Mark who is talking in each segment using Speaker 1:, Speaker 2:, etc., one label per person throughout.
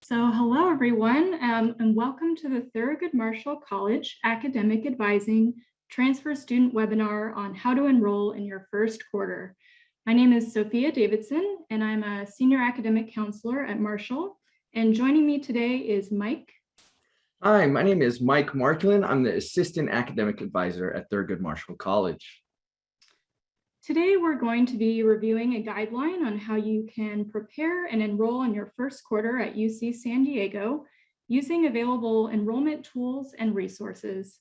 Speaker 1: So hello, everyone, and welcome to the Thurgood Marshall College Academic Advising Transfer Student Webinar on how to enroll in your first quarter. My name is Sophia Davidson, and I'm a Senior Academic Counselor at Marshall. And joining me today is Mike.
Speaker 2: Hi, my name is Mike Marklin. I'm the Assistant Academic Advisor at Thurgood Marshall College.
Speaker 1: Today, we're going to be reviewing a guideline on how you can prepare and enroll in your first quarter at UC San Diego using available enrollment tools and resources.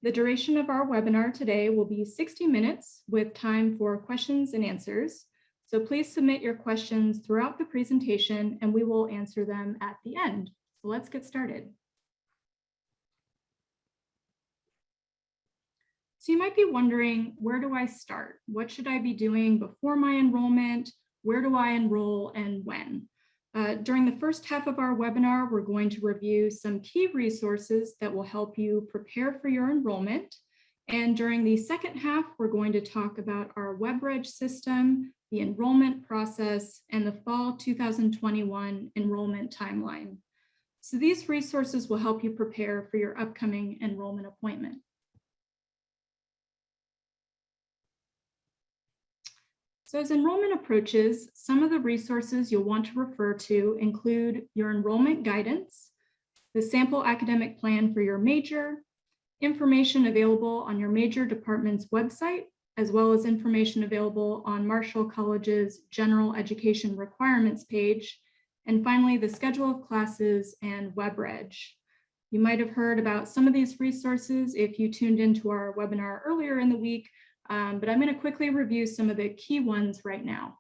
Speaker 1: The duration of our webinar today will be 60 minutes with time for questions and answers. So please submit your questions throughout the presentation and we will answer them at the end. So let's get started. So you might be wondering, where do I start? What should I be doing before my enrollment? Where do I enroll and when? During the first half of our webinar, we're going to review some key resources that will help you prepare for your enrollment. And during the second half, we're going to talk about our WebReg system, the enrollment process, and the fall 2021 enrollment timeline. So these resources will help you prepare for your upcoming enrollment appointment. So as enrollment approaches, some of the resources you'll want to refer to include your enrollment guidance, the sample academic plan for your major, information available on your major department's website, as well as information available on Marshall College's General Education Requirements page, and finally, the schedule of classes and WebReg. You might have heard about some of these resources if you tuned into our webinar earlier in the week, but I'm going to quickly review some of the key ones right now.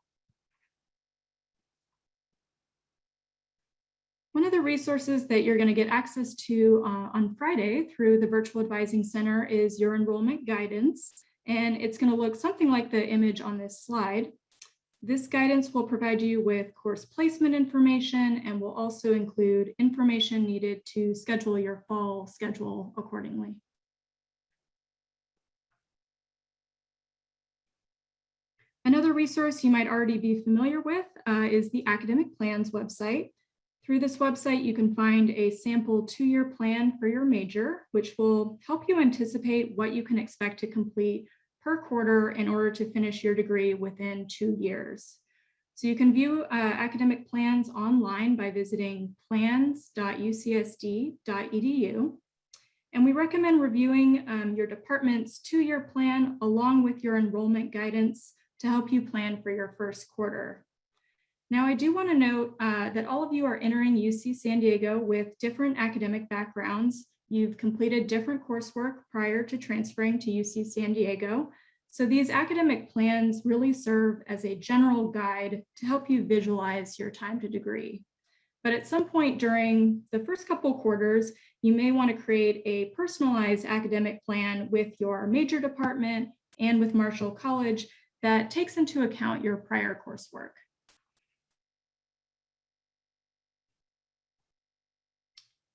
Speaker 1: One of the resources that you're going to get access to on Friday through the Virtual Advising Center is your enrollment guidance, and it's going to look something like the image on this slide. This guidance will provide you with course placement information and will also include information needed to schedule your fall schedule accordingly. Another resource you might already be familiar with is the Academic Plans website. Through this website, you can find a sample 2-year plan for your major, which will help you anticipate what you can expect to complete per quarter in order to finish your degree within 2 years. So you can view academic plans online by visiting plans.ucsd.edu. And we recommend reviewing your department's 2-year plan along with your enrollment guidance to help you plan for your first quarter. Now, I do want to note that all of you are entering UC San Diego with different academic backgrounds. You've completed different coursework prior to transferring to UC San Diego. So these academic plans really serve as a general guide to help you visualize your time to degree. But at some point during the first couple quarters, you may want to create a personalized academic plan with your major department and with Marshall College that takes into account your prior coursework.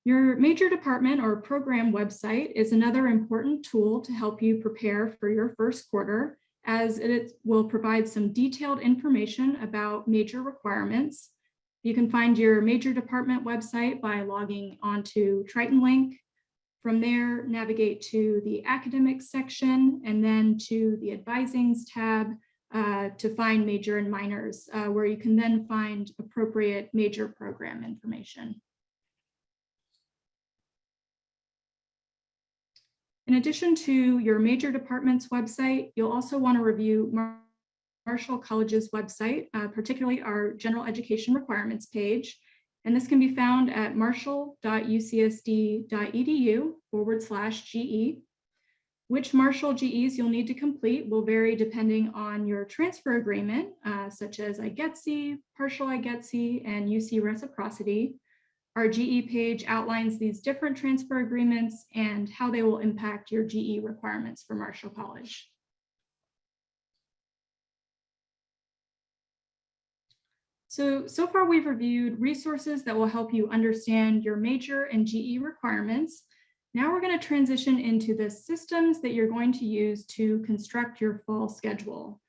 Speaker 1: Your major department or program website is another important tool to help you prepare for your first quarter, as it will provide some detailed information about major requirements. You can find your major department website by logging onto TritonLink. From there, navigate to the academics section and then to the advisings tab to find major and minors, where you can then find appropriate major program information. In addition to your major department's website, you'll also want to review Marshall College's website, particularly our General Education Requirements page. And this can be found at marshall.ucsd.edu/GE. Which Marshall GEs you'll need to complete will vary depending on your transfer agreement, such as IGETC, partial IGETC, and UC reciprocity. Our GE page outlines these different transfer agreements and how they will impact your GE requirements for Marshall College. So far we've reviewed resources that will help you understand your major and GE requirements. Now we're going to transition into the systems that you're going to use to construct your fall schedule.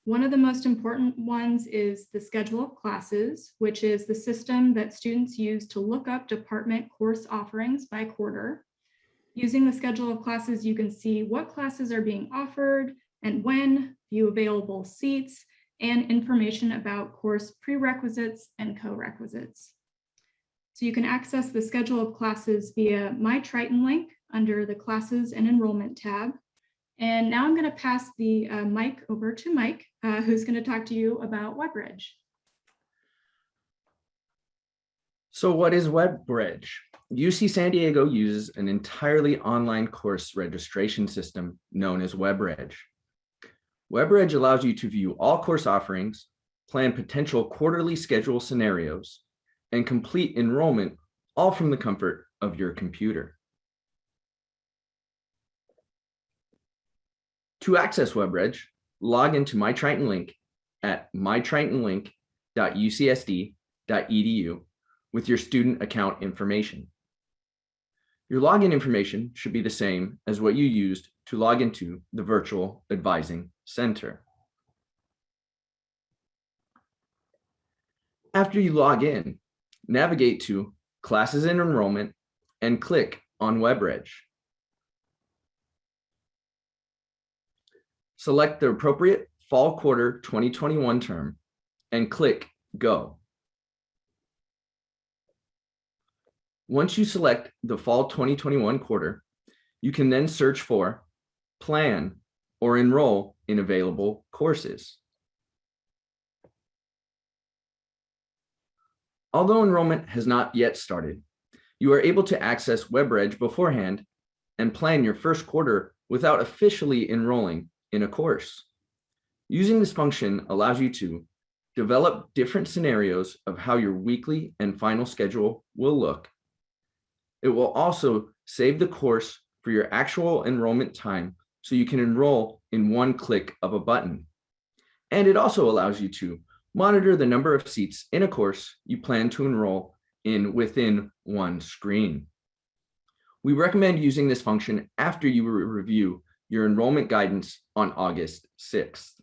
Speaker 1: One of the most important ones is the schedule of classes, which is the system that students use to look up department course offerings by quarter. Using the schedule of classes, you can see what classes are being offered and when, view available seats, and information about course prerequisites and co-requisites. So you can access the schedule of classes via MyTritonlink under the Classes and Enrollment tab. And now I'm going to pass the mic over to Mike, who's going to talk to you about WebReg.
Speaker 2: So what is WebReg? UC San Diego uses an entirely online course registration system known as WebReg. WebReg allows you to view all course offerings, plan potential quarterly schedule scenarios, and complete enrollment all from the comfort of your computer. To access WebReg, log into MyTritonlink at mytritonlink.ucsd.edu with your student account information. Your login information should be the same as what you used to log into the Virtual Advising Center. After you log in, navigate to Classes and Enrollment and click on WebReg. Select the appropriate Fall Quarter 2021 term and click Go. Once you select the Fall 2021 quarter, you can then search for, plan, or enroll in available courses. Although enrollment has not yet started, you are able to access WebReg beforehand and plan your first quarter without officially enrolling in a course. Using this function allows you to develop different scenarios of how your weekly and final schedule will look. It will also save the course for your actual enrollment time so you can enroll in one click of a button. And it also allows you to monitor the number of seats in a course you plan to enroll in within one screen. We recommend using this function after you review your enrollment guidance on August 6th.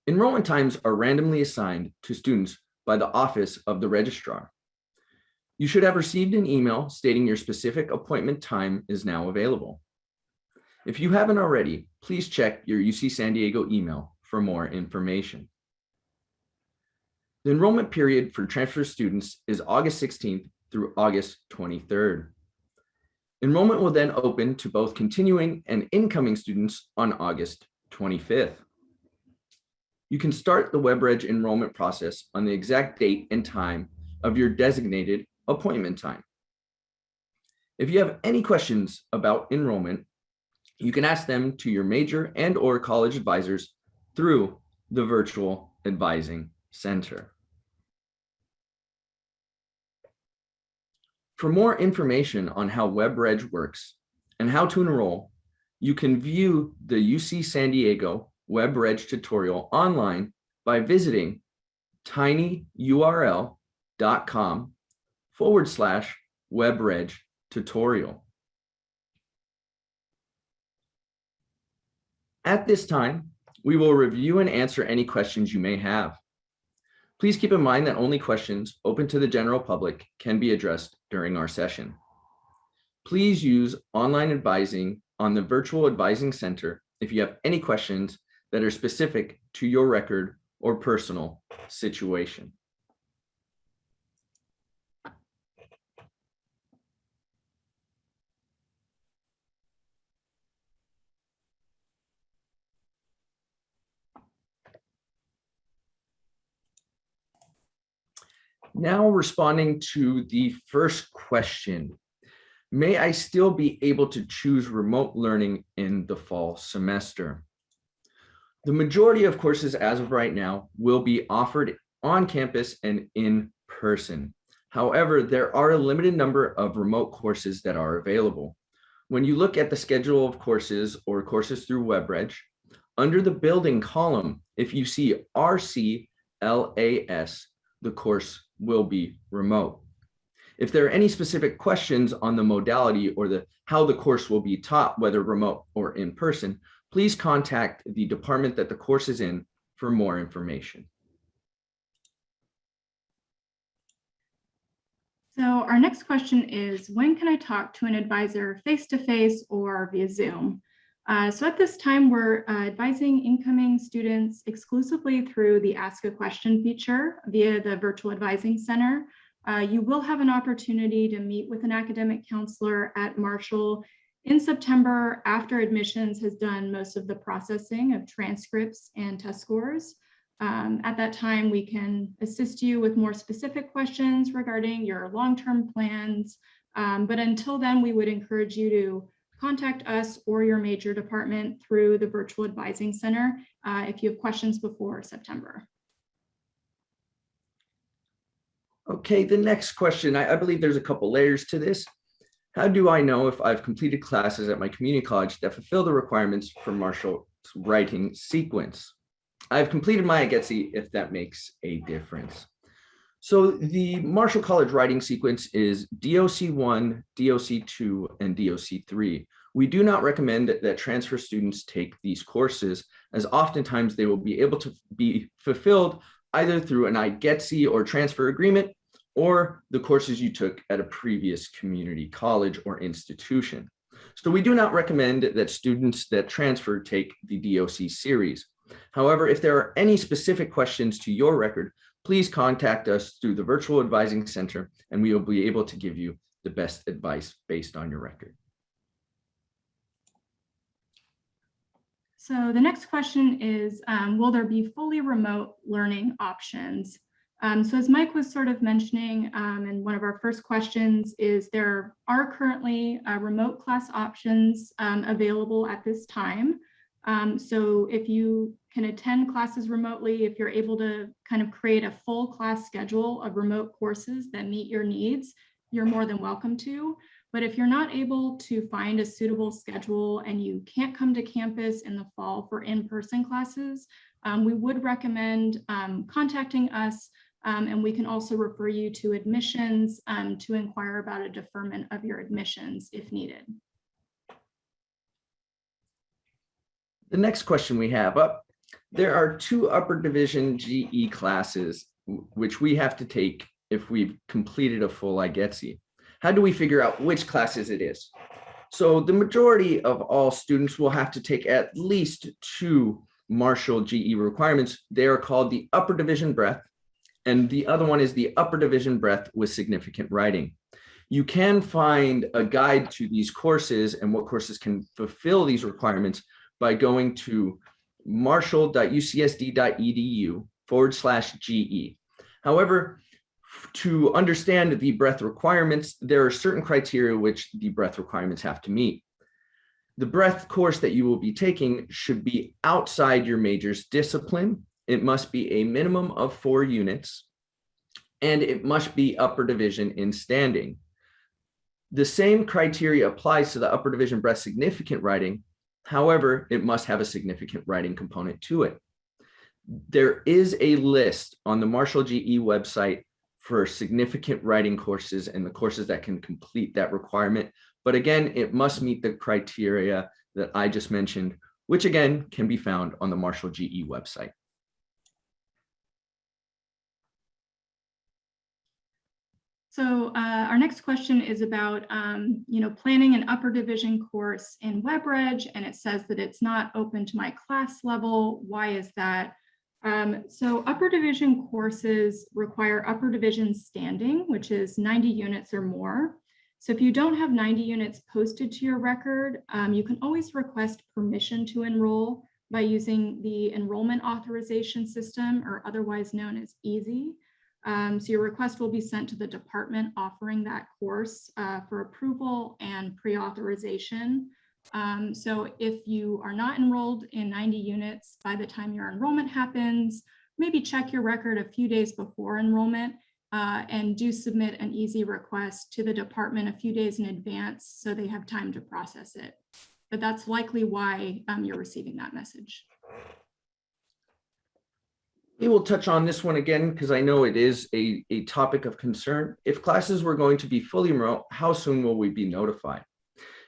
Speaker 2: Enrollment times are randomly assigned to students by the Office of the Registrar. You should have received an email stating your specific appointment time is now available. If you haven't already, please check your UC San Diego email for more information. The enrollment period for transfer students is August 16th through August 23rd. Enrollment will then open to both continuing and incoming students on August 25th. You can start the WebReg enrollment process on the exact date and time of your designated appointment time. If you have any questions about enrollment, you can ask them to your major and/or college advisors through the Virtual Advising Center. For more information on how WebReg works and how to enroll, you can view the UC San Diego WebReg tutorial online by visiting tinyurl.com/WebReg tutorial. At this time, we will review and answer any questions you may have. Please keep in mind that only questions open to the general public can be addressed during our session. Please use online advising on the Virtual Advising Center if you have any questions that are specific to your record or personal situation. Now responding to the first question, may I still be able to choose remote learning in the fall semester? The majority of courses as of right now will be offered on campus and in person. However, there are a limited number of remote courses that are available. When you look at the schedule of courses or courses through WebReg, under the building column, if you see RCLAS, the course will be remote. If there are any specific questions on the modality or how the course will be taught, whether remote or in person, please contact the department that the course is in for more information.
Speaker 1: So our next question is, when can I talk to an advisor face-to-face or via Zoom? So at this time, we're advising incoming students exclusively through the Ask a Question feature via the Virtual Advising Center. You will have an opportunity to meet with an academic counselor at Marshall in September after admissions has done most of the processing of transcripts and test scores. At that time, we can assist you with more specific questions regarding your long-term plans. But until then, we would encourage you to contact us or your major department through the Virtual Advising Center if you have questions before September.
Speaker 2: Okay, the next question, I believe there's a couple layers to this. How do I know if I've completed classes at my community college that fulfill the requirements for Marshall's writing sequence? I've completed my IGETC if that makes a difference. So the Marshall College writing sequence is DOC1, DOC2, and DOC3. We do not recommend that transfer students take these courses, as oftentimes they will be able to be fulfilled either through an IGETC or transfer agreement, or the courses you took at a previous community college or institution. So we do not recommend that students that transfer take the DOC series. However, if there are any specific questions to your record, please contact us through the Virtual Advising Center, and we will be able to give you the best advice based on your record.
Speaker 1: So the next question is, will there be fully remote learning options? So as Mike was sort of mentioning, and one of our first questions is, there are currently remote class options available at this time. So if you can attend classes remotely, if you're able to kind of create a full class schedule of remote courses that meet your needs, you're more than welcome to. But if you're not able to find a suitable schedule and you can't come to campus in the fall for in-person classes, we would recommend contacting us, and we can also refer you to admissions to inquire about a deferment of your admissions if needed.
Speaker 2: The next question we have up, there are 2 upper division GE classes which we have to take if we've completed a full IGETC. How do we figure out which classes it is? So the majority of all students will have to take at least 2 Marshall GE requirements. They are called the upper division breadth, and the other one is the upper division breadth with significant writing. You can find a guide to these courses and what courses can fulfill these requirements by going to marshall.ucsd.edu/GE. However, to understand the breadth requirements, there are certain criteria which the breadth requirements have to meet. The breadth course that you will be taking should be outside your major's discipline. It must be a minimum of 4 units, and it must be upper division in standing. The same criteria applies to the upper division breadth significant writing. However, it must have a significant writing component to it. There is a list on the Marshall GE website for significant writing courses and the courses that can complete that requirement. But again, it must meet the criteria that I just mentioned, which again can be found on the Marshall GE website.
Speaker 1: So our next question is about, planning an upper division course in WebReg, and it says that it's not open to my class level. Why is that? So upper division courses require upper division standing, which is 90 units or more. So if you don't have 90 units posted to your record, you can always request permission to enroll by using the enrollment authorization system, or otherwise known as EASY. So your request will be sent to the department offering that course for approval and pre-authorization. So if you are not enrolled in 90 units by the time your enrollment happens, maybe check your record a few days before enrollment and do submit an EASY request to the department a few days in advance so they have time to process it. But that's likely why you're receiving that message.
Speaker 2: We will touch on this one again because I know it is a topic of concern. If classes were going to be fully remote, how soon will we be notified?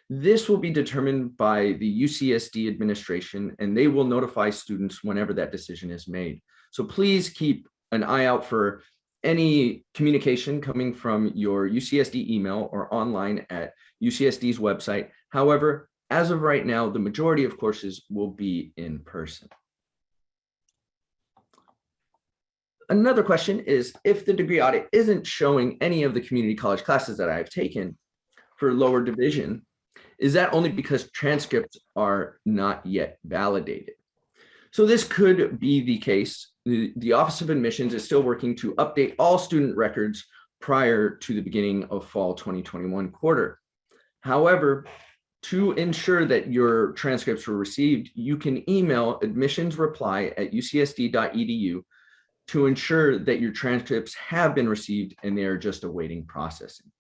Speaker 2: This will be determined by the UCSD administration, and they will notify students whenever that decision is made. So please keep an eye out for any communication coming from your UCSD email or online at UCSD's website. However, as of right now, the majority of courses will be in person. Another question is, if the degree audit isn't showing any of the community college classes that I've taken for lower division, is that only because transcripts are not yet validated? So this could be the case. The Office of Admissions is still working to update all student records prior to the beginning of fall 2021 quarter. However, to ensure that your transcripts were received, you can email admissionsreply@ucsd.edu to ensure that your transcripts have been received and they are just awaiting processing.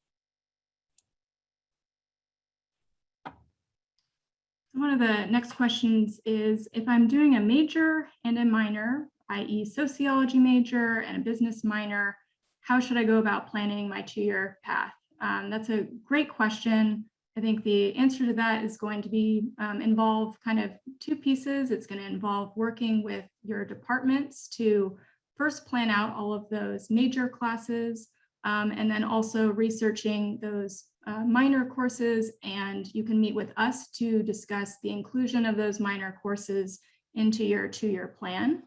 Speaker 1: One of the next questions is, if I'm doing a major and a minor, i.e. sociology major and a business minor, how should I go about planning my 2-year path? That's a great question. I think the answer to that is going to be involve kind of 2 pieces. It's going to involve working with your departments to first plan out all of those major classes, and then also researching those minor courses, and you can meet with us to discuss the inclusion of those minor courses into your 2-year plan.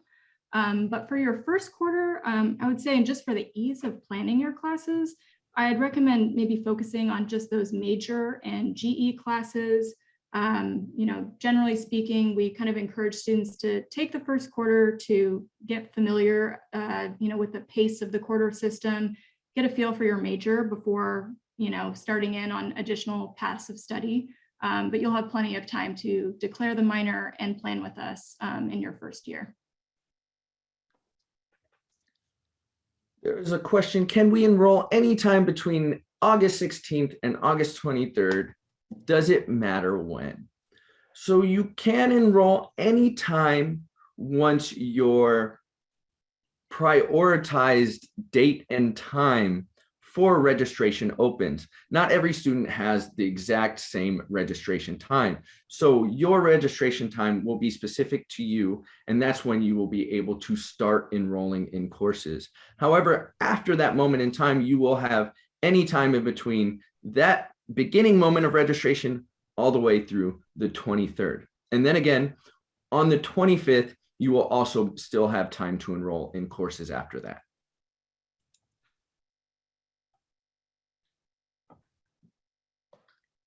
Speaker 1: But for your first quarter, I would say, and just for the ease of planning your classes, I'd recommend maybe focusing on just those major and GE classes. Generally speaking, we kind of encourage students to take the first quarter to get familiar, with the pace of the quarter system, get a feel for your major before, starting in on additional paths of study. But you'll have plenty of time to declare the minor and plan with us in your first year.
Speaker 2: There's a question, can we enroll anytime between August 16th and August 23rd? Does it matter when? So you can enroll anytime once your prioritized date and time for registration opens. Not every student has the exact same registration time. So your registration time will be specific to you, and that's when you will be able to start enrolling in courses. However, after that moment in time, you will have any time in between that beginning moment of registration all the way through the 23rd. And then again, on the 25th, you will also still have time to enroll in courses after that.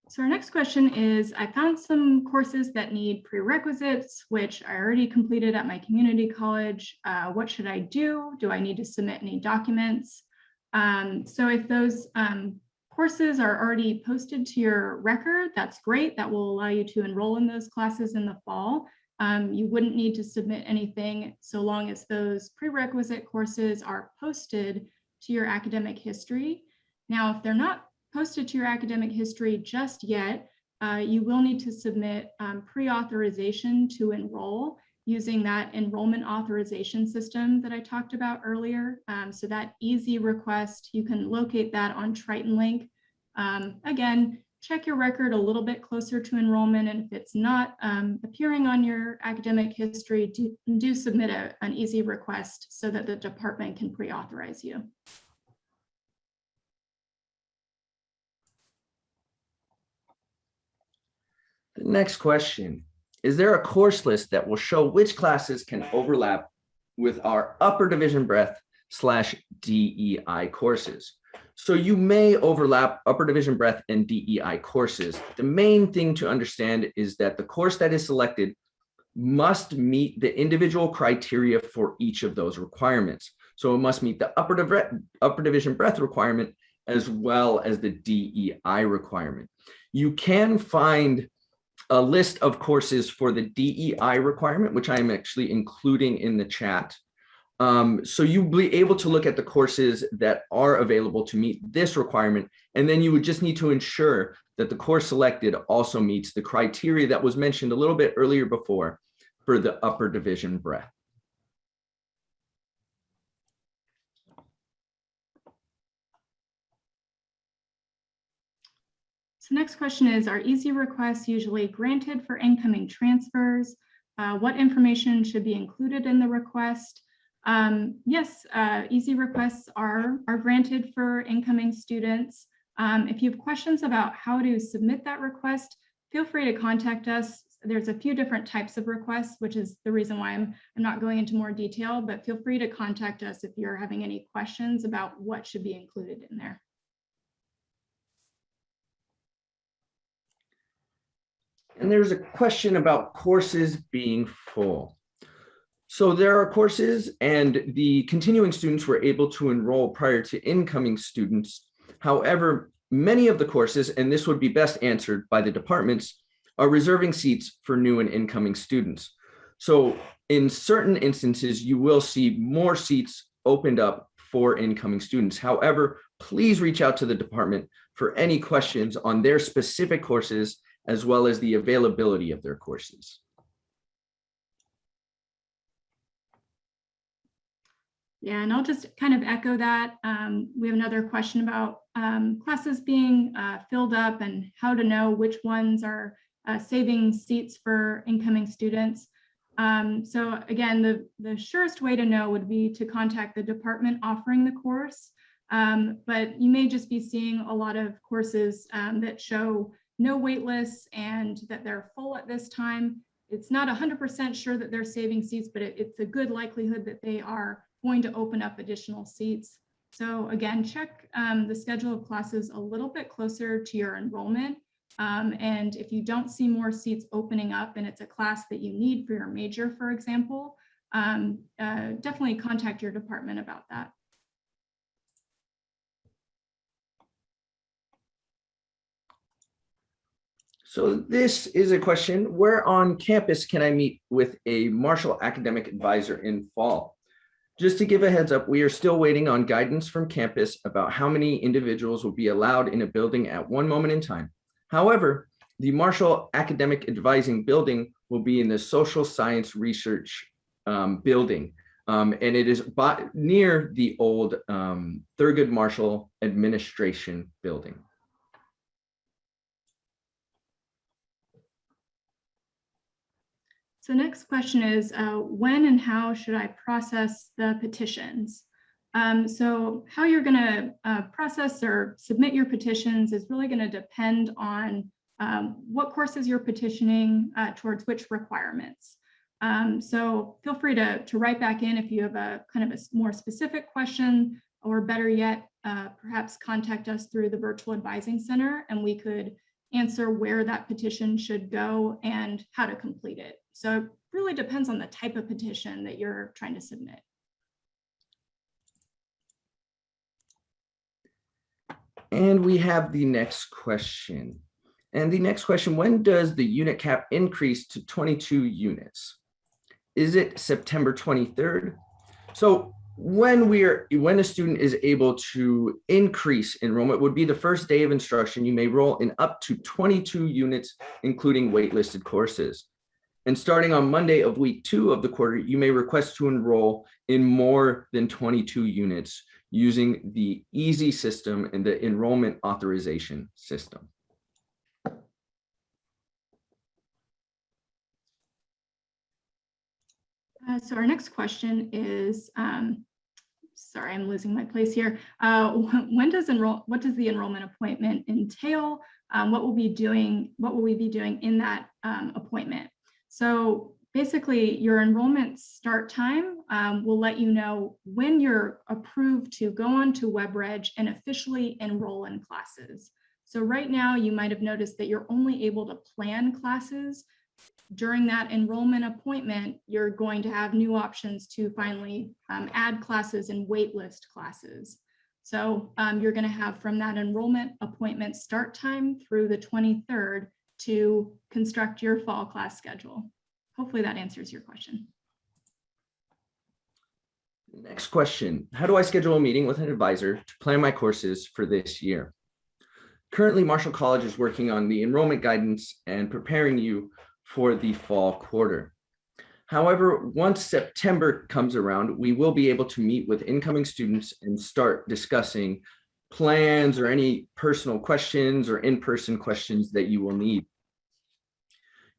Speaker 1: So our next question is, I found some courses that need prerequisites, which I already completed at my community college. What should I do? Do I need to submit any documents? So if those courses are already posted to your record, that's great. That will allow you to enroll in those classes in the fall. You wouldn't need to submit anything so long as those prerequisite courses are posted to your academic history. Now, if they're not posted to your academic history just yet, you will need to submit pre-authorization to enroll using that enrollment authorization system that I talked about earlier. So that easy request, you can locate that on TritonLink. Again, check your record a little bit closer to enrollment, and if it's not appearing on your academic history, do submit an easy request so that the department can pre-authorize you.
Speaker 2: The next question, is there a course list that will show which classes can overlap with our upper division breadth / DEI courses? So you may overlap upper division breadth and DEI courses. The main thing to understand is that the course that is selected must meet the individual criteria for each of those requirements. So it must meet the upper division breadth requirement as well as the DEI requirement. You can find a list of courses for the DEI requirement, which I'm actually including in the chat. So you'll be able to look at the courses that are available to meet this requirement, and then you would just need to ensure that the course selected also meets the criteria that was mentioned a little bit earlier before for the upper division breadth.
Speaker 1: So next question is, are easy requests usually granted for incoming transfers? What information should be included in the request? Yes, easy requests are granted for incoming students. If you have questions about how to submit that request, feel free to contact us. There's a few different types of requests, which is the reason why I'm not going into more detail, but feel free to contact us if you're having any questions about what should be included in there.
Speaker 2: And there's a question about courses being full. So there are courses and the continuing students were able to enroll prior to incoming students. However, many of the courses, and this would be best answered by the departments, are reserving seats for new and incoming students. So in certain instances, you will see more seats opened up for incoming students. However, please reach out to the department for any questions on their specific courses, as well as the availability of their courses.
Speaker 1: Yeah, and I'll just kind of echo that. We have another question about classes being filled up and how to know which ones are saving seats for incoming students. So again, the surest way to know would be to contact the department offering the course. But you may just be seeing a lot of courses that show no wait lists and that they're full at this time. It's not 100% sure that they're saving seats, but it's a good likelihood that they are going to open up additional seats. So again, check the schedule of classes a little bit closer to your enrollment. And if you don't see more seats opening up and it's a class that you need for your major, for example, definitely contact your department about that.
Speaker 2: So this is a question: where on campus can I meet with a Marshall academic advisor in fall? Just to give a heads up, we are still waiting on guidance from campus about how many individuals will be allowed in a building at one moment in time. However, the Marshall Academic Advising building will be in the Social Science Research building, and it is near the old Thurgood Marshall Administration building.
Speaker 1: So next question is, when and how should I process the petitions? So how you're going to process or submit your petitions is really going to depend on what courses you're petitioning towards which requirements. So feel free to write back in if you have a kind of a more specific question, or better yet, perhaps contact us through the Virtual Advising Center and we could answer where that petition should go and how to complete it. So it really depends on the type of petition that you're trying to submit.
Speaker 2: And we have the next question. And the next question: when does the unit cap increase to 22 units? Is it September 23rd? So when a student is able to increase enrollment would be the first day of instruction. You may roll in up to 22 units, including waitlisted courses. And starting on Monday of week 2 of the quarter, you may request to enroll in more than 22 units using the EASY system and the enrollment authorization system.
Speaker 1: So our next question is, sorry, I'm losing my place here. What does the enrollment appointment entail? What will we be doing in that appointment? So basically, your enrollment start time will let you know when you're approved to go on to WebReg and officially enroll in classes. So right now, you might have noticed that you're only able to plan classes. During that enrollment appointment, you're going to have new options to finally add classes and waitlist classes. So you're going to have from that enrollment appointment start time through the 23rd to construct your fall class schedule. Hopefully that answers your question.
Speaker 2: Next question: how do I schedule a meeting with an advisor to plan my courses for this year? Currently, Marshall College is working on the enrollment guidance and preparing you for the fall quarter. However, once September comes around, we will be able to meet with incoming students and start discussing plans or any personal questions or in-person questions that you will need.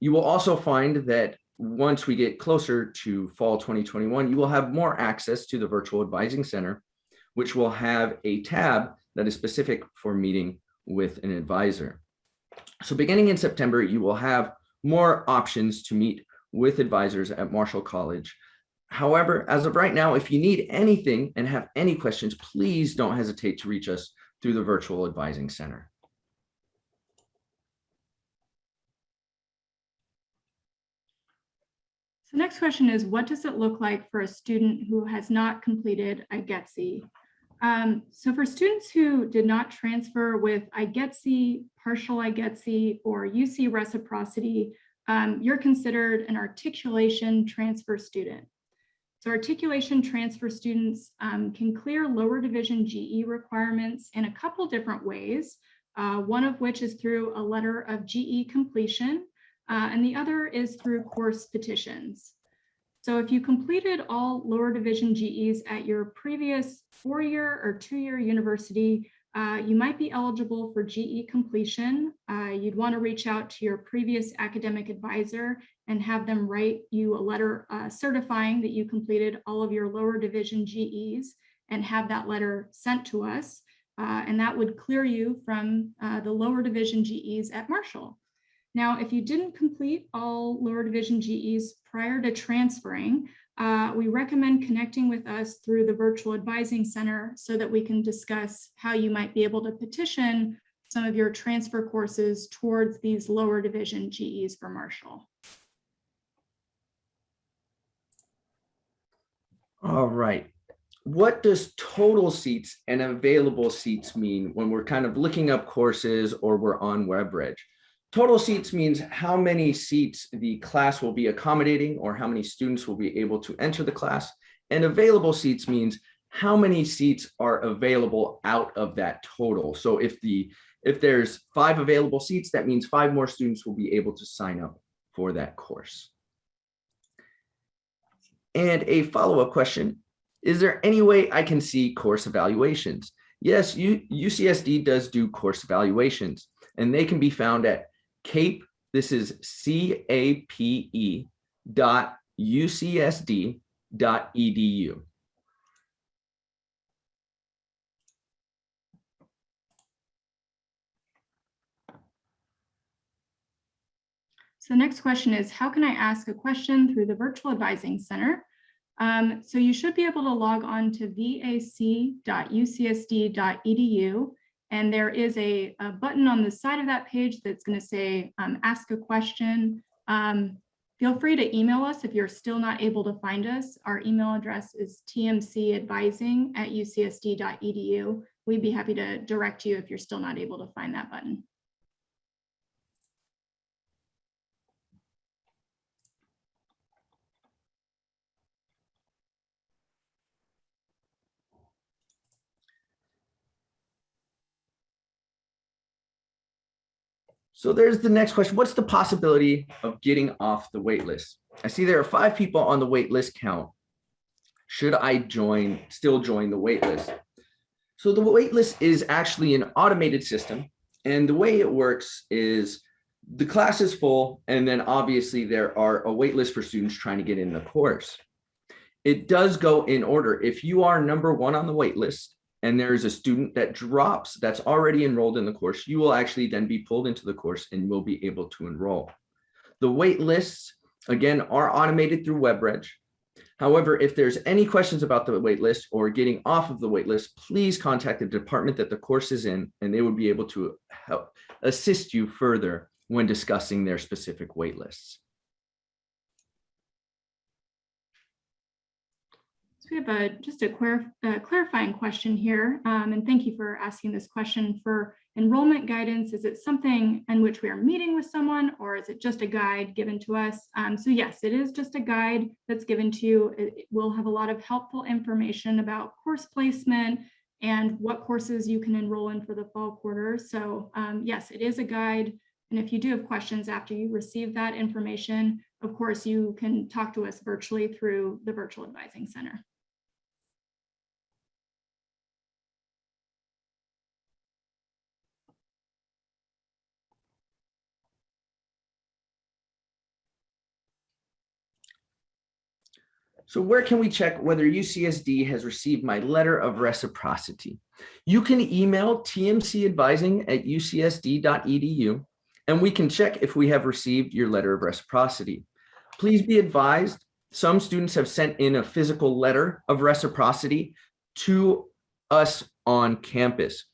Speaker 2: You will also find that once we get closer to fall 2021, you will have more access to the Virtual Advising Center, which will have a tab that is specific for meeting with an advisor. So beginning in September, you will have more options to meet with advisors at Marshall College. However, as of right now, if you need anything and have any questions, please don't hesitate to reach us through the Virtual Advising Center.
Speaker 1: So next question is, what does it look like for a student who has not completed IGETC? So for students who did not transfer with IGETC, partial IGETC, or UC reciprocity, you're considered an articulation transfer student. So articulation transfer students can clear lower division GE requirements in a couple different ways, one of which is through a letter of GE completion, and the other is through course petitions. So if you completed all lower division GEs at your previous 4-year or 2-year university, you might be eligible for GE completion. You'd want to reach out to your previous academic advisor and have them write you a letter certifying that you completed all of your lower division GEs and have that letter sent to us. And that would clear you from the lower division GEs at Marshall. Now, if you didn't complete all lower division GEs prior to transferring, we recommend connecting with us through the Virtual Advising Center so that we can discuss how you might be able to petition some of your transfer courses towards these lower division GEs for Marshall.
Speaker 2: All right. What does total seats and available seats mean when we're kind of looking up courses or we're on WebReg? Total seats means how many seats the class will be accommodating or how many students will be able to enter the class. And available seats means how many seats are available out of that total. So if there's 5 available seats, that means 5 more students will be able to sign up for that course. And a follow-up question, is there any way I can see course evaluations? Yes, UCSD does do course evaluations, and they can be found at CAPE, this is cape.ucsd.edu.
Speaker 1: So the next question is, how can I ask a question through the Virtual Advising Center? So you should be able to log on to vac.ucsd.edu. And there is a button on the side of that page that's going to say, ask a question. Feel free to email us if you're still not able to find us. Our email address is tmcadvising@ucsd.edu. We'd be happy to direct you if you're still not able to find that button.
Speaker 2: So there's the next question. What's the possibility of getting off the wait list? I see there are 5 people on the wait list count. Should I still join the wait list? So the wait list is actually an automated system. And the way it works is the class is full, and then obviously there are a wait list for students trying to get in the course. It does go in order. If you are number 1 on the wait list, and there's a student that drops that's already enrolled in the course, you will actually then be pulled into the course and will be able to enroll. The wait lists, again, are automated through WebReg. However, if there's any questions about the wait list or getting off of the wait list, please contact the department that the course is in, and they would be able to help assist you further when discussing their specific wait lists.
Speaker 1: We have just a clarifying question here, and thank you for asking this question. For enrollment guidance, is it something in which we are meeting with someone, or is it just a guide given to us? So yes, it is just a guide that's given to you. It will have a lot of helpful information about course placement and what courses you can enroll in for the fall quarter. So yes, it is a guide. And if you do have questions after you receive that information, of course, you can talk to us virtually through the Virtual Advising Center.
Speaker 2: So where can we check whether UCSD has received my letter of reciprocity? You can email tmcadvising@ucsd.edu, and we can check if we have received your letter of reciprocity. Please be advised, some students have sent in a physical letter of reciprocity to us on campus.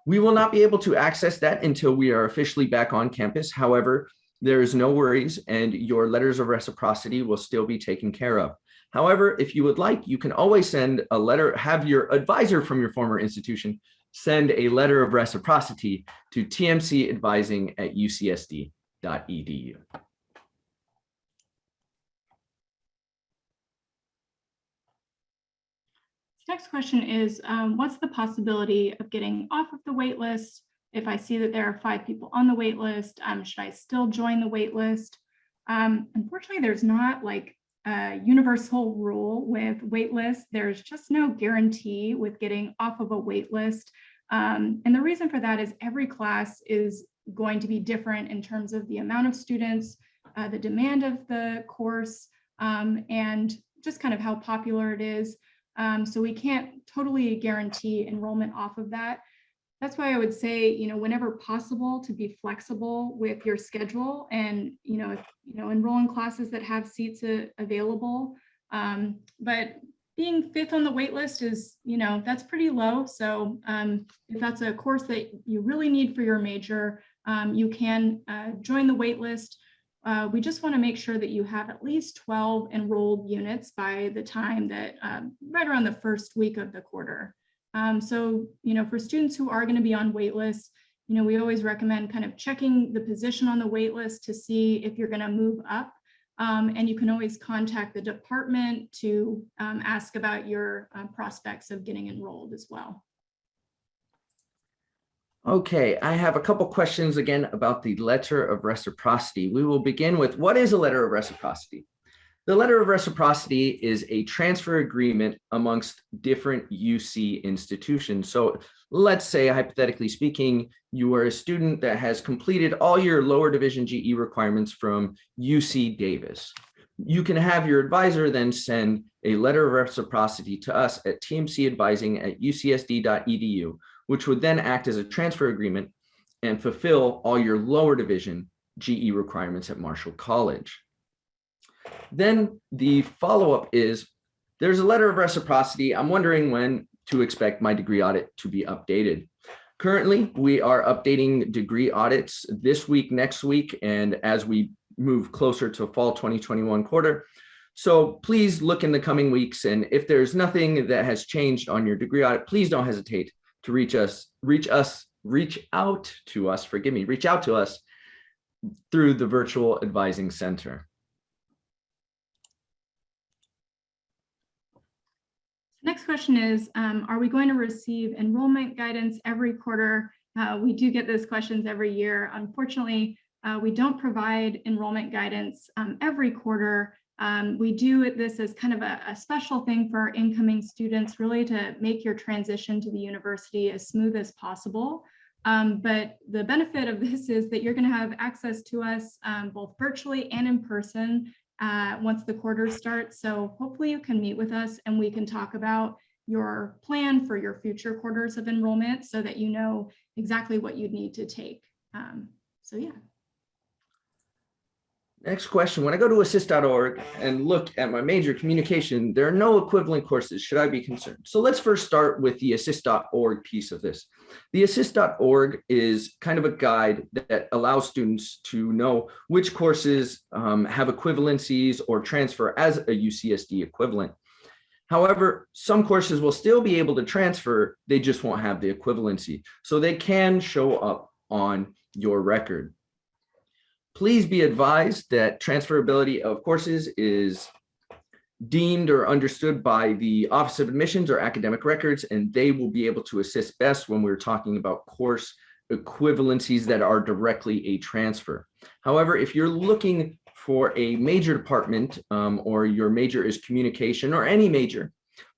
Speaker 2: We will not be able to access that until we are officially back on campus. However, there is no worries, and your letters of reciprocity will still be taken care of. However, if you would like, you can always send a letter, have your advisor from your former institution send a letter of reciprocity to tmcadvising@ucsd.edu.
Speaker 1: Next question is, what's the possibility of getting off of the wait list? If I see that there are 5 people on the wait list, should I still join the wait list? Unfortunately, there's not like a universal rule with wait lists. There's just no guarantee with getting off of a wait list. And the reason for that is every class is going to be different in terms of the amount of students, the demand of the course, and just kind of how popular it is. So we can't totally guarantee enrollment off of that. That's why I would say, whenever possible, to be flexible with your schedule and, enroll in classes that have seats available. But being 5th on the wait list is, that's pretty low. So if that's a course that you really need for your major, you can join the wait list. We just want to make sure that you have at least 12 enrolled units by the time that right around the first week of the quarter. So, for students who are going to be on wait lists, we always recommend kind of checking the position on the wait list to see if you're going to move up. And you can always contact the department to ask about your prospects of getting enrolled as well.
Speaker 2: Okay, I have a couple questions again about the letter of reciprocity. We will begin with, what is a letter of reciprocity? The letter of reciprocity is a transfer agreement amongst different UC institutions. So let's say, hypothetically speaking, you are a student that has completed all your lower division GE requirements from UC Davis. You can have your advisor then send a letter of reciprocity to us at tmcadvising@ucsd.edu, which would then act as a transfer agreement and fulfill all your lower division GE requirements at Marshall College. Then the follow-up is, there's a letter of reciprocity. I'm wondering when to expect my degree audit to be updated. Currently, we are updating degree audits this week, next week, and as we move closer to fall 2021 quarter. So please look in the coming weeks, and if there's nothing that has changed on your degree audit, please don't hesitate to reach out to us through the Virtual Advising Center.
Speaker 1: Next question is, are we going to receive enrollment guidance every quarter? We do get those questions every year. Unfortunately, we don't provide enrollment guidance every quarter. We do this as kind of a special thing for our incoming students, really to make your transition to the university as smooth as possible. But the benefit of this is that you're going to have access to us both virtually and in person once the quarter starts. So hopefully you can meet with us and we can talk about your plan for your future quarters of enrollment so that you know exactly what you need to take. So yeah.
Speaker 2: Next question, when I go to assist.org and look at my major communication, there are no equivalent courses. Should I be concerned? So let's first start with the assist.org piece of this. The assist.org is kind of a guide that allows students to know which courses have equivalencies or transfer as a UCSD equivalent. However, some courses will still be able to transfer, they just won't have the equivalency. So they can show up on your record. Please be advised that transferability of courses is deemed or understood by the Office of Admissions or Academic Records, and they will be able to assist best when we're talking about course equivalencies that are directly a transfer. However, if you're looking for a major department or your major is communication or any major,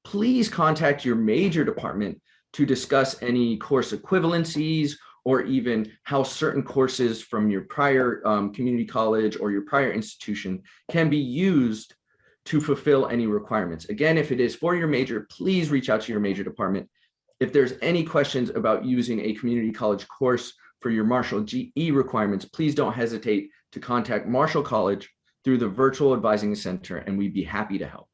Speaker 2: please contact your major department to discuss any course equivalencies or even how certain courses from your prior community college or your prior institution can be used to fulfill any requirements. Again, if it is for your major, please reach out to your major department. If there's any questions about using a community college course for your Marshall GE requirements, please don't hesitate to contact Marshall College through the Virtual Advising Center, and we'd be happy to help.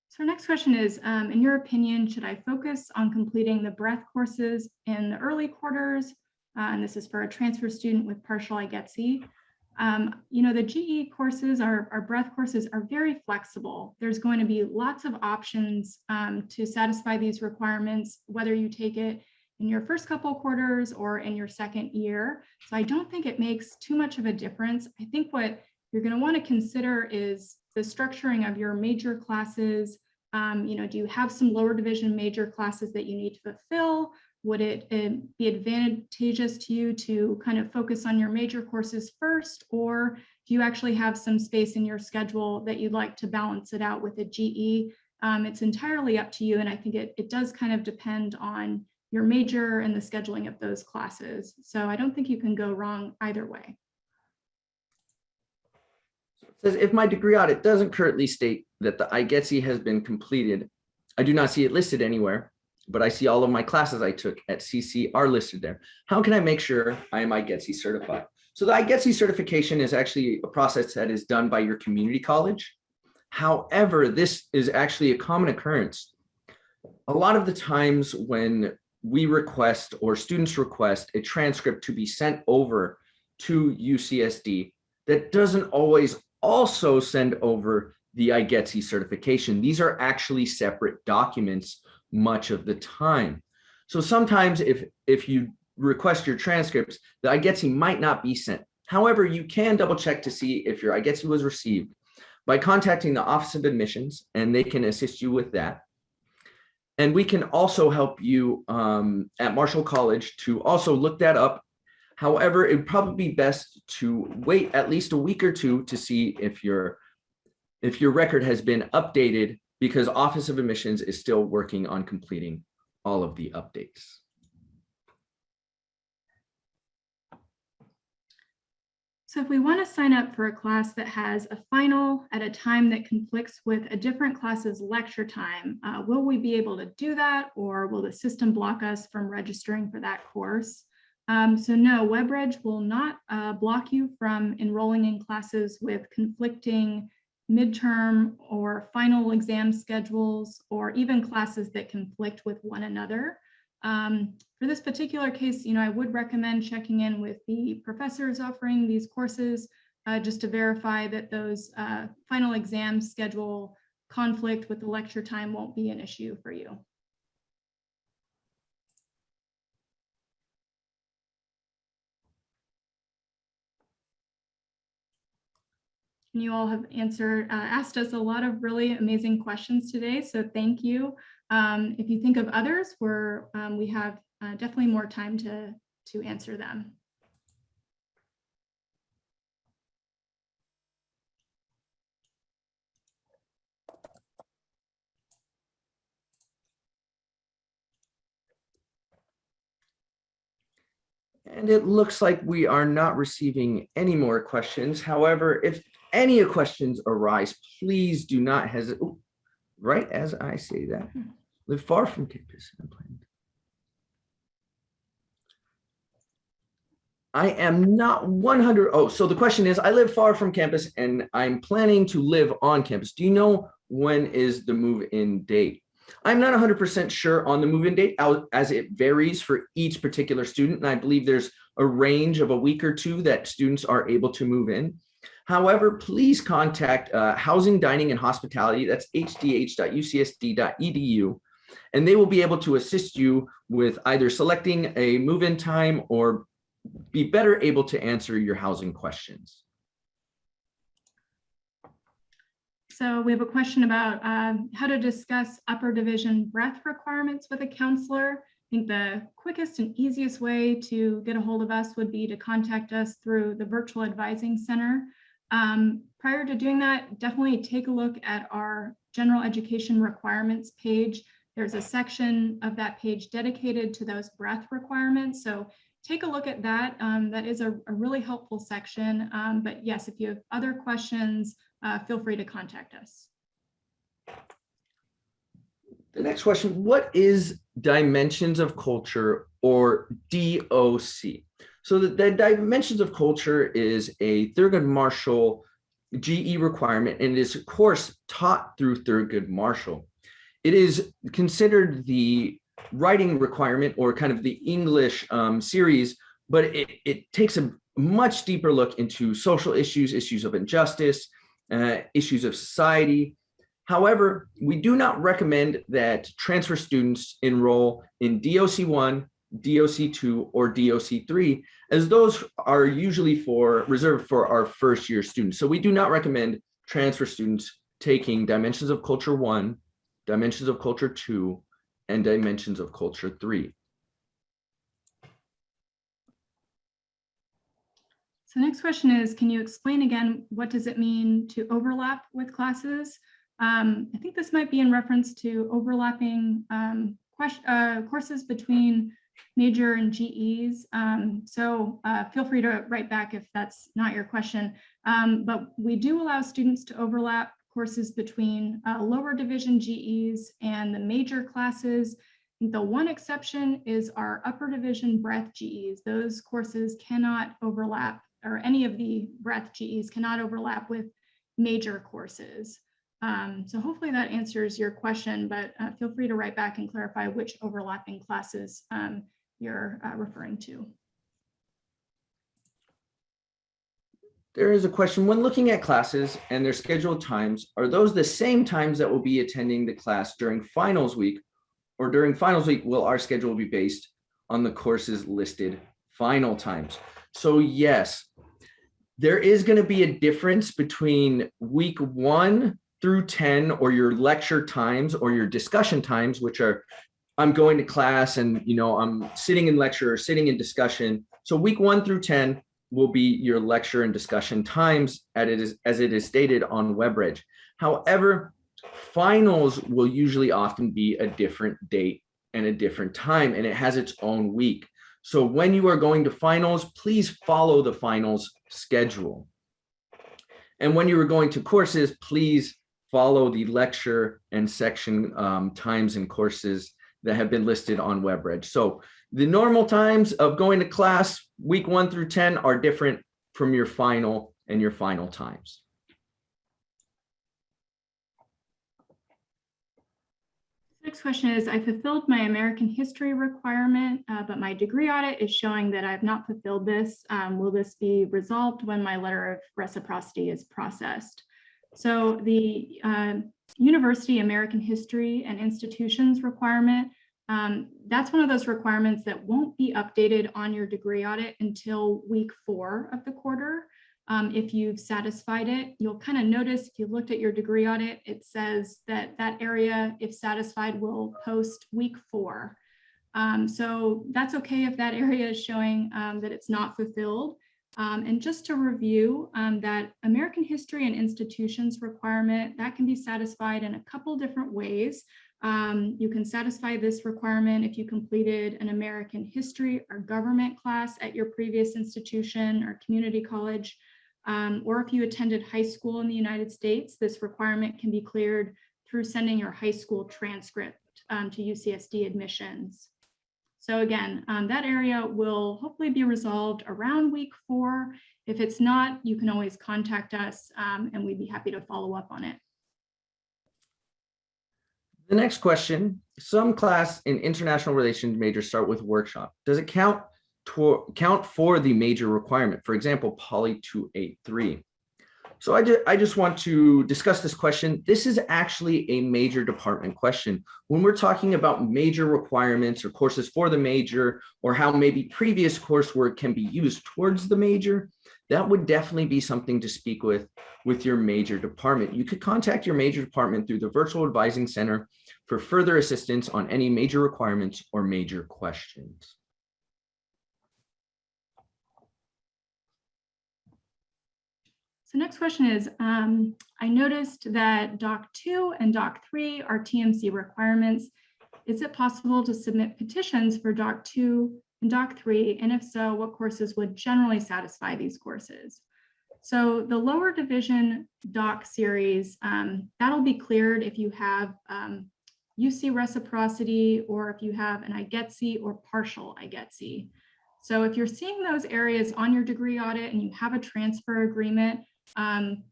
Speaker 1: So our next question is, in your opinion, should I focus on completing the breadth courses in the early quarters? And this is for a transfer student with partial IGETC. The GE courses, our breadth courses, are very flexible. There's going to be lots of options to satisfy these requirements, whether you take it in your first couple quarters or in your second year. So I don't think it makes too much of a difference. I think what you're going to want to consider is the structuring of your major classes. Do you have some lower division major classes that you need to fulfill? Would it be advantageous to you to kind of focus on your major courses first, or do you actually have some space in your schedule that you'd like to balance it out with a GE? It's entirely up to you, and I think it does kind of depend on your major and the scheduling of those classes. So I don't think you can go wrong either way.
Speaker 2: Says, if my degree audit doesn't currently state that the IGETC has been completed, I do not see it listed anywhere, but I see all of my classes I took at CC are listed there. How can I make sure I am IGETC certified? So the IGETC certification is actually a process that is done by your community college. However, this is actually a common occurrence. A lot of the times when we request or students request a transcript to be sent over to UCSD, that doesn't always also send over the IGETC certification. These are actually separate documents much of the time. So sometimes if you request your transcripts, the IGETC might not be sent. However, you can double check to see if your IGETC was received by contacting the Office of Admissions, and they can assist you with that. And we can also help you at Marshall College to also look that up. However, it would probably be best to wait at least a week or two to see if your record has been updated, because Office of Admissions is still working on completing all of the updates.
Speaker 1: So if we want to sign up for a class that has a final at a time that conflicts with a different class's lecture time, will we be able to do that, or will the system block us from registering for that course? So no, WebReg will not block you from enrolling in classes with conflicting midterm or final exam schedules, or even classes that conflict with one another. For this particular case, I would recommend checking in with the professors offering these courses just to verify that those final exam schedule conflict with the lecture time won't be an issue for you. And you all have asked us a lot of really amazing questions today, so thank you. If you think of others, we have definitely more time to answer them.
Speaker 2: And it looks like we are not receiving any more questions. However, if any questions arise, please do not hesitate. Ooh, right as I say that, live far from campus. I am not 100. Oh, so the question is, I live far from campus and I'm planning to live on campus. Do you know when is the move-in date? I'm not 100% sure on the move-in date, as it varies for each particular student. And I believe there's a range of a week or two that students are able to move in. However, please contact Housing, Dining, and Hospitality. That's hdh.ucsd.edu. And they will be able to assist you with either selecting a move-in time or be better able to answer your housing questions.
Speaker 1: So we have a question about how to discuss upper division breadth requirements with a counselor. I think the quickest and easiest way to get a hold of us would be to contact us through the Virtual Advising Center. Prior to doing that, definitely take a look at our general education requirements page. There's a section of that page dedicated to those breadth requirements. So take a look at that. That is a really helpful section. But yes, if you have other questions, feel free to contact us.
Speaker 2: The next question, what is dimensions of culture, or DOC? So the dimensions of culture is a Thurgood Marshall GE requirement, and it is a course taught through Thurgood Marshall. It is considered the writing requirement, or kind of the English series, but it takes a much deeper look into social issues, issues of injustice, issues of society. However, we do not recommend that transfer students enroll in DOC 1, DOC 2, or DOC 3, as those are usually reserved for our first year students. So we do not recommend transfer students taking Dimensions of Culture 1, Dimensions of Culture 2, and Dimensions of Culture 3.
Speaker 1: So next question is, can you explain again, what does it mean to overlap with classes? I think this might be in reference to overlapping courses between major and GEs. So feel free to write back if that's not your question. But we do allow students to overlap courses between lower division GEs and the major classes. The one exception is our upper division breadth GEs. Those courses cannot overlap, or any of the breadth GEs cannot overlap with major courses. So hopefully that answers your question, but feel free to write back and clarify which overlapping classes you're referring to.
Speaker 2: There is a question, when looking at classes and their scheduled times, are those the same times that will be attending the class during finals week, or during finals week will our schedule be based on the courses listed final times? So yes, there is going to be a difference between week 1 through 10, or your lecture times or your discussion times, which are, I'm going to class and I'm sitting in lecture or sitting in discussion. So week 1 through 10 will be your lecture and discussion times as it is stated on WebReg. However, finals will usually often be a different date and a different time, and it has its own week. So when you are going to finals, please follow the finals schedule. And when you are going to courses, please follow the lecture and section times and courses that have been listed on WebReg. So the normal times of going to class week 1 through 10 are different from your final and your final times.
Speaker 1: Next question is, I fulfilled my American history requirement, but my degree audit is showing that I have not fulfilled this. Will this be resolved when my letter of reciprocity is processed? So the University American History and Institutions requirement, that's one of those requirements that won't be updated on your degree audit until week 4 of the quarter. If you've satisfied it, you'll kind of notice if you looked at your degree audit, it says that that area, if satisfied, will post week 4. So that's okay if that area is showing that it's not fulfilled. And just to review, that American History and Institutions requirement, that can be satisfied in a couple different ways. You can satisfy this requirement if you completed an American History or government class at your previous institution or community college, or if you attended high school in the United States. This requirement can be cleared through sending your high school transcript to UCSD admissions. So again, that area will hopefully be resolved around week 4. If it's not, you can always contact us and we'd be happy to follow up on it.
Speaker 2: The next question, some class in international relations majors start with workshop. Does it count for the major requirement? For example, Poly 283. So I just want to discuss this question. This is actually a major department question. When we're talking about major requirements or courses for the major, or how maybe previous coursework can be used towards the major, that would definitely be something to speak with your major department. You could contact your major department through the Virtual Advising Center for further assistance on any major requirements or major questions.
Speaker 1: So next question is, I noticed that Doc 2 and Doc 3 are TMC requirements. Is it possible to submit petitions for Doc 2 in Doc 3? And if so, what courses would generally satisfy these courses? So the lower division doc series, that'll be cleared if you have UC reciprocity, or if you have an IGETC or partial IGETC. So if you're seeing those areas on your degree audit and you have a transfer agreement,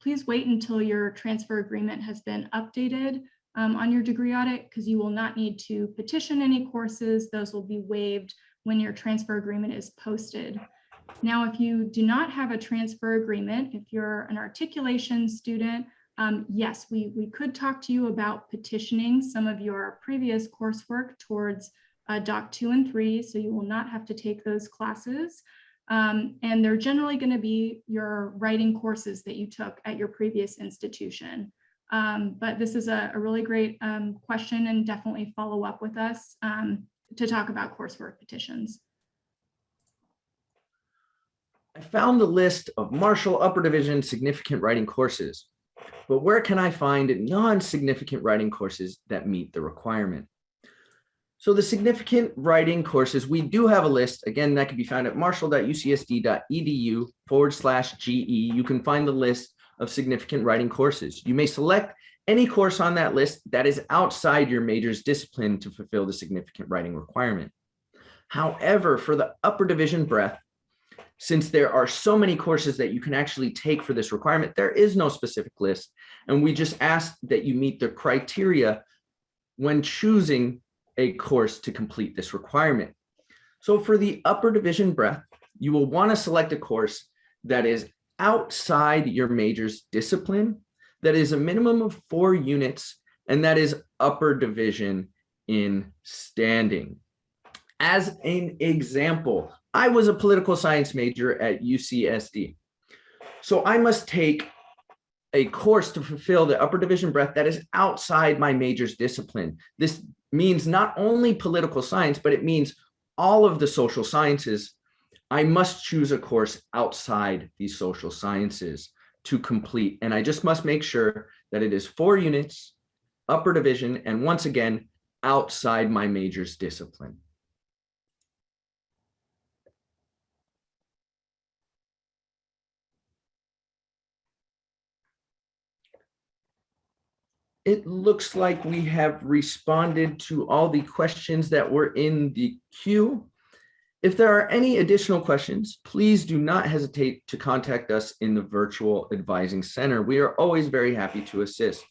Speaker 1: please wait until your transfer agreement has been updated on your degree audit, because you will not need to petition any courses. Those will be waived when your transfer agreement is posted. Now, if you do not have a transfer agreement, if you're an articulation student, yes, we could talk to you about petitioning some of your previous coursework towards Doc 2 and 3, so you will not have to take those classes. And they're generally going to be your writing courses that you took at your previous institution. But this is a really great question, and definitely follow up with us to talk about coursework petitions.
Speaker 2: I found the list of Marshall Upper Division significant writing courses, but where can I find non-significant writing courses that meet the requirement? So the significant writing courses, we do have a list. Again, that can be found at marshall.ucsd.edu/GE. You can find the list of significant writing courses. You may select any course on that list that is outside your major's discipline to fulfill the significant writing requirement. However, for the upper division breadth, since there are so many courses that you can actually take for this requirement, there is no specific list. And we just ask that you meet the criteria when choosing a course to complete this requirement. So for the upper division breadth, you will want to select a course that is outside your major's discipline, that is a minimum of 4 units, and that is upper division in standing. As an example, I was a political science major at UCSD. So I must take a course to fulfill the upper division breadth that is outside my major's discipline. This means not only political science, but it means all of the social sciences. I must choose a course outside these social sciences to complete. And I just must make sure that it is 4 units, upper division, and once again, outside my major's discipline. It looks like we have responded to all the questions that were in the queue. If there are any additional questions, please do not hesitate to contact us in the Virtual Advising Center. We are always very happy to assist.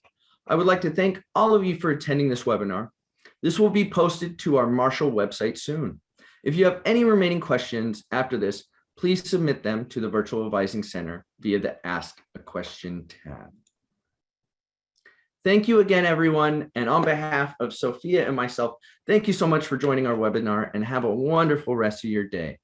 Speaker 2: I would like to thank all of you for attending this webinar. This will be posted to our Marshall website soon. If you have any remaining questions after this, please submit them to the Virtual Advising Center via the Ask a Question tab. Thank you again, everyone. And on behalf of Sophia and myself, thank you so much for joining our webinar, and have a wonderful rest of your day.